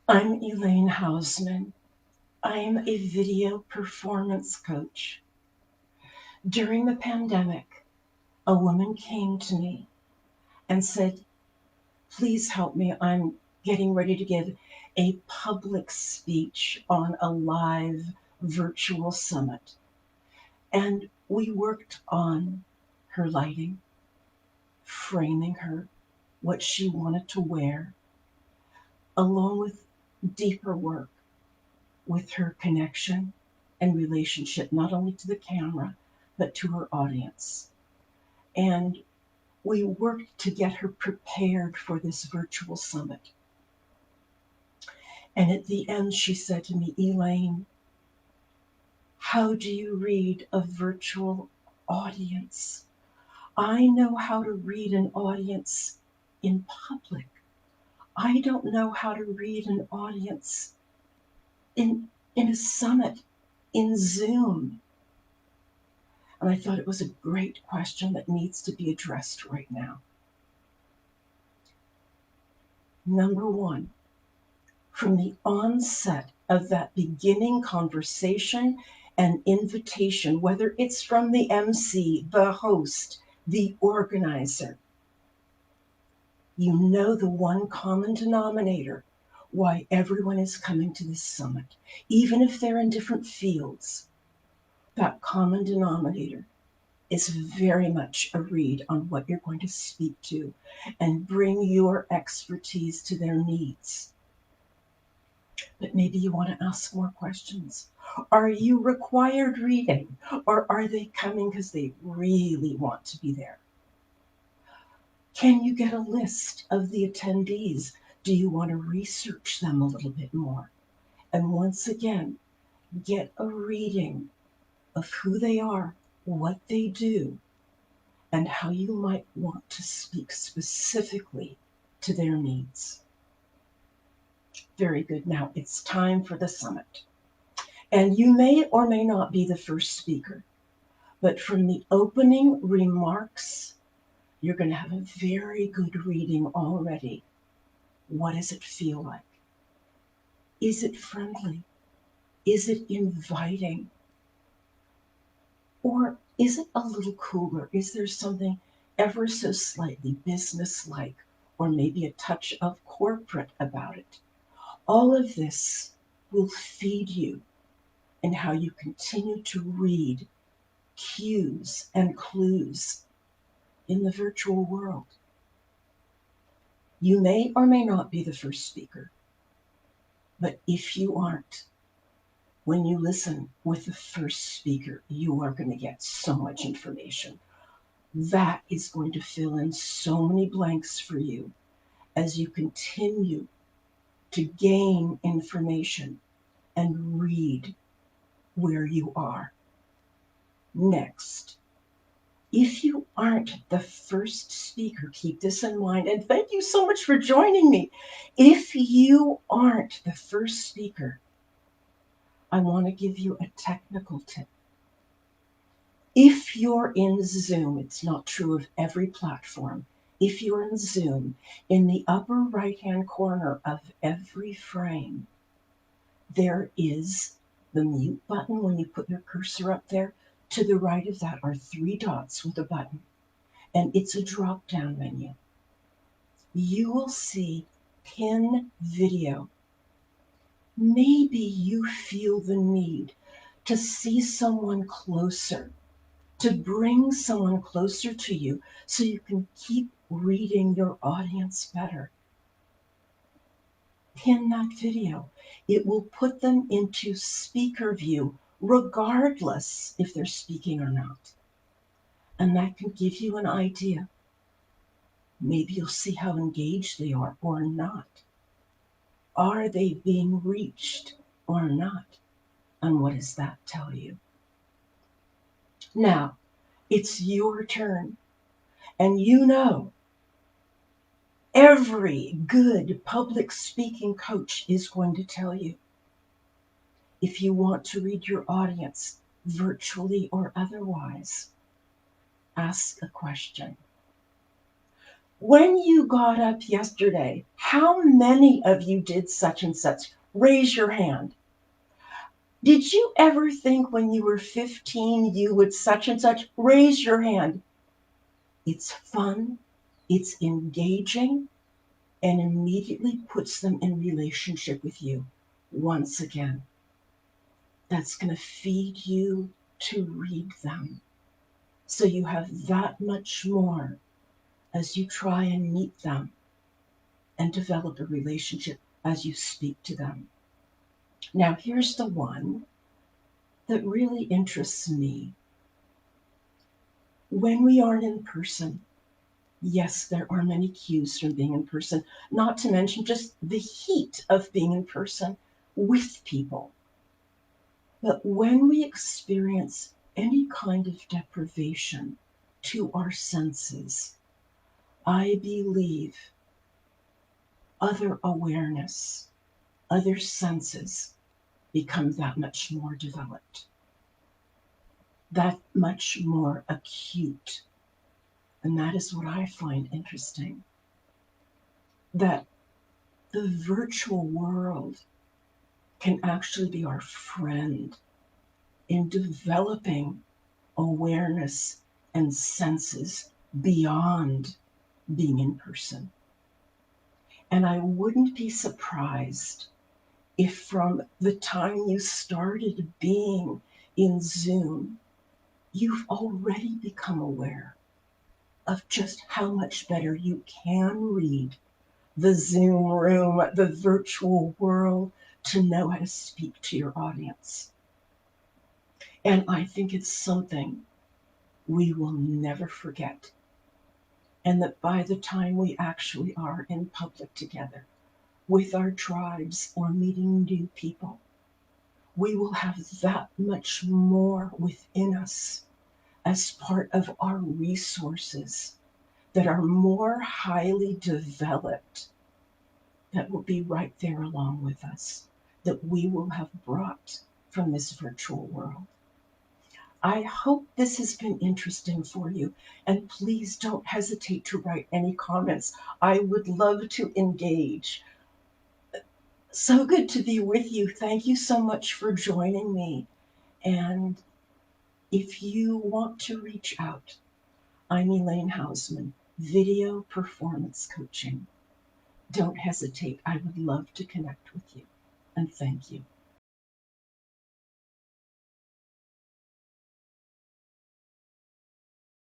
I'm Elaine Hausman. I'm a video performance coach. During the pandemic, a woman came to me and said, "Please help me. I'm getting ready to give a public speech on a live virtual summit." And we worked on her lighting, framing her, what she wanted to wear, along with deeper work with her connection and relationship, not only to the camera, but to her audience. And we worked to get her prepared for this virtual summit. And at the end, she said to me, "Elaine, how do you read a virtual audience? I know how to read an audience in public. I don't know how to read an audience in, in a summit, in Zoom." And I thought it was a great question that needs to be addressed right now. Number one, from the onset of that beginning conversation and invitation, whether it's from the MC, the host, the organizer, you know the one common denominator why everyone is coming to this summit, even if they're in different fields. That common denominator is very much a read on what you're going to speak to and bring your expertise to their needs. But maybe you want to ask more questions. Are you required reading, or are they coming because they really want to be there? Can you get a list of the attendees? Do you want to research them a little bit more? And once again, get a reading of who they are, what they do, and how you might want to speak specifically to their needs. Very good. Now it's time for the summit. And you may or may not be the first speaker, but from the opening remarks, you're going to have a very good reading already. What does it feel like? Is it friendly? Is it inviting? Or is it a little cooler? Is there something ever so slightly business-like, or maybe a touch of corporate about it? All of this will feed you in how you continue to read cues and clues in the virtual world. You may or may not be the first speaker, but if you aren't, when you listen with the first speaker, you are going to get so much information. That is going to fill in so many blanks for you as you continue to gain information and read where you are. Next, if you aren't the first speaker, keep this in mind, and thank you so much for joining me. If you aren't the first speaker, I want to give you a technical tip. If you're in Zoom, it's not true of every platform. If you're in Zoom, in the upper right-hand corner of every frame, there is the mute button when you put your cursor up there. To the right of that are three dots with a button, and it's a drop-down menu. You will see pin video. Maybe you feel the need to see someone closer, to bring someone closer to you so you can keep reading your audience better. Pin that video. It will put them into speaker view, regardless if they're speaking or not. And that can give you an idea. Maybe you'll see how engaged they are or not. Are they being reached or not? And what does that tell you? Now, it's your turn. And you know, every good public speaking coach is going to tell you, if you want to read your audience, virtually or otherwise, ask a question. When you got up yesterday, how many of you did such and such? Raise your hand. Did you ever think when you were 15 you would such and such? Raise your hand. It's fun, it's engaging, and immediately puts them in relationship with you once again. That's going to feed you to read them. So you have that much more as you try and meet them and develop a relationship as you speak to them. Now, here's the one that really interests me. When we aren't in person, yes, there are many cues from being in person, not to mention just the heat of being in person with people. But when we experience any kind of deprivation to our senses, I believe other awareness, other senses become that much more developed, that much more acute. And that is what I find interesting, that the virtual world can actually be our friend in developing awareness and senses beyond being in person. And I wouldn't be surprised if from the time you started being in Zoom, you've already become aware of just how much better you can read the Zoom room, the virtual world, to know how to speak to your audience. And I think it's something we will never forget. And that by the time we actually are in public together with our tribes or meeting new people, we will have that much more within us as part of our resources that are more highly developed, that will be right there along with us, that we will have brought from this virtual world. I hope this has been interesting for you, and please don't hesitate to write any comments. I would love to engage. So good to be with you. Thank you so much for joining me. And if you want to reach out, I'm Elaine Hausman, Video Performance Coaching. Don't hesitate. I would love to connect with you. And thank you.